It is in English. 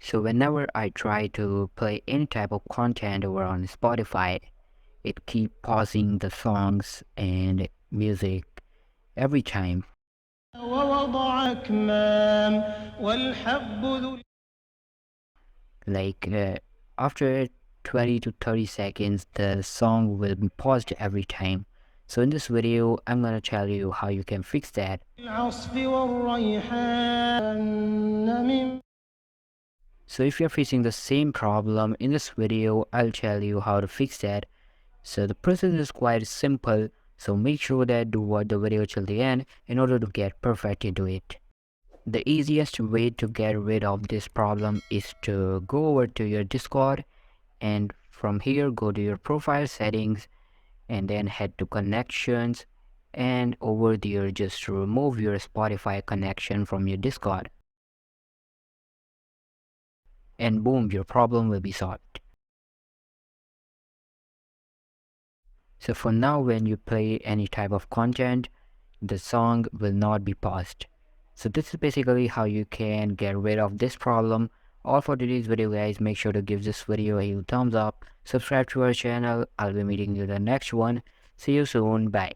So whenever I try to play any type of content over on Spotify, it keep pausing the songs and music every time. Like after 20 to 30 seconds, the song will be paused every time. So in this video, I'm gonna tell you how you can fix that. So if you're facing the same problem, in this video, I'll tell you how to fix that. So the process is quite simple, so make sure that do watch the video till the end in order to get perfect into it. The easiest way to get rid of this problem is to go over to your Discord, and from here go to your profile settings and then head to connections, and over there just remove your Spotify connection from your Discord, and boom, your problem will be solved. So for now, when you play any type of content, the song will not be paused. So this is basically how you can get rid of this problem. All for today's video, guys. Make sure to give this video a huge thumbs up, subscribe to our channel. I'll be meeting you in the next one. See you soon. Bye.